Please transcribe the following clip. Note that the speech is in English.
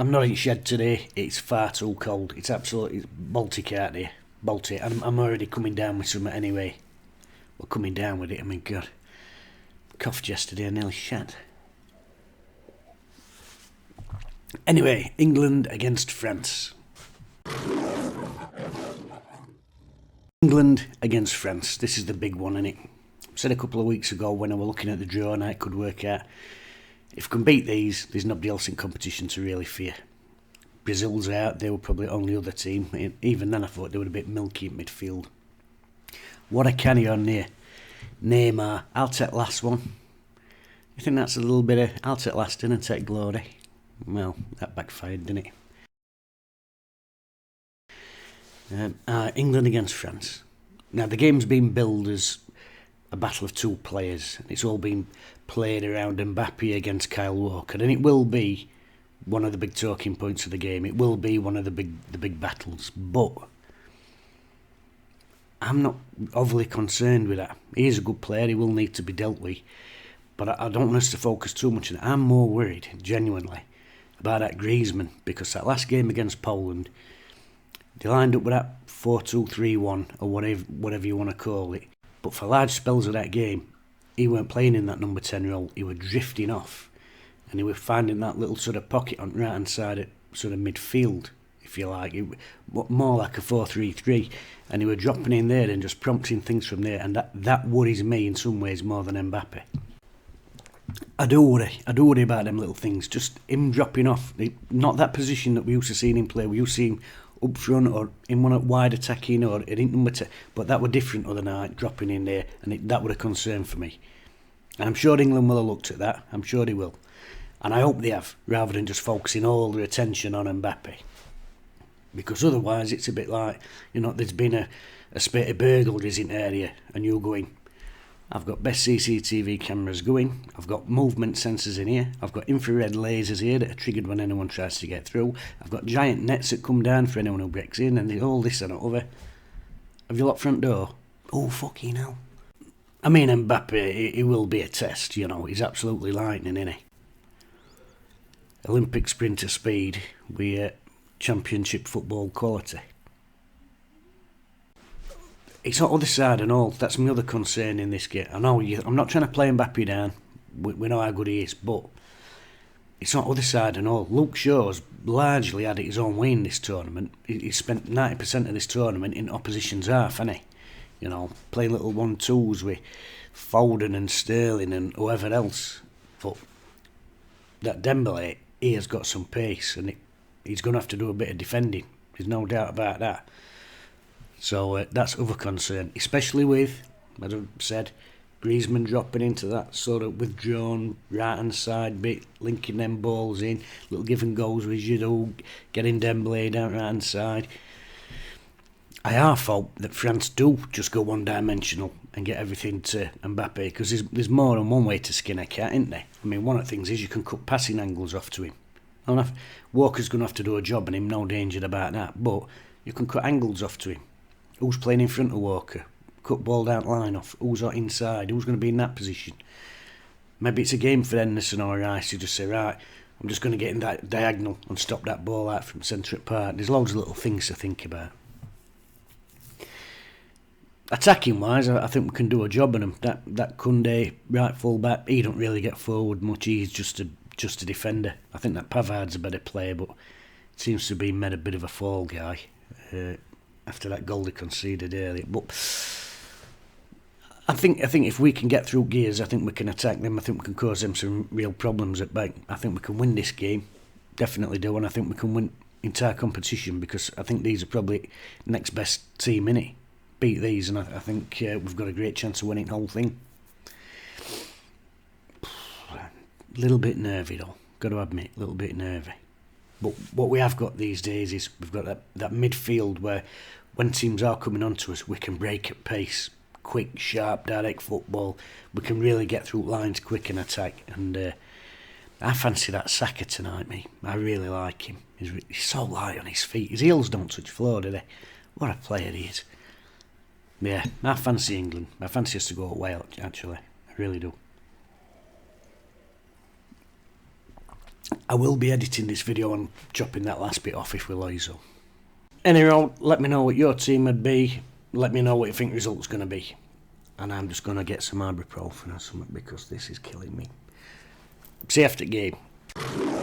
I'm not in shed today. It's far too cold. It's absolutely Baltic out here. Baltic. I'm already coming down with something anyway. Well, coming down with it, I mean, God. Coughed yesterday, I nearly shat. Anyway, England against France. England against France. This is the big one, innit? I said a couple of weeks ago when I was looking at the draw and I could work out if we can beat these, there's nobody else in competition to really fear. Brazil's out, they were probably the only other team. Even then I thought they were a bit milky at midfield. What a canny on there. Neymar, I'll take last one. You think that's a little bit of, I'll take last in and take glory? Well, that backfired, didn't it? England against France. Now the game's been billed as a battle of two players. It's all been played around Mbappe against Kyle Walker, and it will be one of the big talking points of the game. It will be one of the big battles, but I'm not overly concerned with that. He is a good player. He will need to be dealt with, but I don't want us to focus too much on it. I'm more worried, genuinely, about that Griezmann, because that last game against Poland, they lined up with that 4-2-3-1 or whatever you want to call it. But for large spells of that game, he weren't playing in that number 10 role. He was drifting off, and he was finding that little sort of pocket on the right hand side at sort of midfield, if you like. It, more like a 4-3-3, and he was dropping in there and just prompting things from there, and that worries me in some ways more than Mbappe. I do worry about them little things. Just him dropping off, not that position that we used to see him play. We used to see him up front or in one wide attacking or in number 10, but that were different other night, dropping in there, and that were a concern for me. And I'm sure England will have looked at that. I'm sure they will, and I hope they have, rather than just focusing all their attention on Mbappe, because otherwise it's a bit like, there's been a spate of burglaries in the area, and you're going, I've got best CCTV cameras going, I've got movement sensors in here, I've got infrared lasers here that are triggered when anyone tries to get through, I've got giant nets that come down for anyone who breaks in, and all this and other. Have you locked front door? Oh, fucking hell. I mean, Mbappe, he will be a test, he's absolutely lightning, isn't he? Olympic sprinter speed with championship football quality. It's not other side and all. That's my other concern in this game. I know I'm not trying to play Mbappe down. We know how good he is, but it's not other side and all. Luke Shaw's largely had it his own way in this tournament. He spent 90% of this tournament in opposition's half, hasn't he? Playing little 1-2s with Foden and Sterling and whoever else. But that Dembele, he has got some pace, and he's going to have to do a bit of defending. There's no doubt about that. So that's other concern, especially with, as I've said, Griezmann dropping into that sort of withdrawn right-hand side bit, linking them balls in, little give and goes with Giroud, getting Dembele down right-hand side. I half hope that France do just go one-dimensional and get everything to Mbappe, because there's more than one way to skin a cat, isn't there? I mean, one of the things is you can cut passing angles off to him. Walker's going to have to do a job, and him no danger about that, but you can cut angles off to him. Who's playing in front of Walker? Cut ball down line off. Who's inside? Who's going to be in that position? Maybe it's a game for Henderson or Rice. You just say, right, I'm just going to get in that diagonal and stop that ball out from centre at part. There's loads of little things to think about. Attacking wise, I think we can do a job on him. That Koundé, right full back, he don't really get forward much. He's just a defender. I think that Pavard's a better player, but seems to be made a bit of a fall guy. After that goal they conceded earlier, but I think if we can get through gears, I think we can attack them. I think we can cause them some real problems at back. I think we can win this game, definitely do, and I think we can win entire competition, because I think these are probably next best team in it. Beat these, and I think we've got a great chance of winning the whole thing. A little bit nervy though, got to admit, a little bit nervy. But what we have got these days is we've got that midfield where when teams are coming onto us, we can break at pace, quick, sharp, direct football. We can really get through lines quick and attack. And I fancy that Saka tonight, me. I really like him. He's so light on his feet. His heels don't touch floor, do they? What a player he is. Yeah, I fancy England. I fancy us to go away, actually. I really do. I will be editing this video and chopping that last bit off if we lose. So. Anyway, let me know what your team would be. Let me know what you think the result's going to be. And I'm just going to get some ibuprofen or something because this is killing me. See you after the game.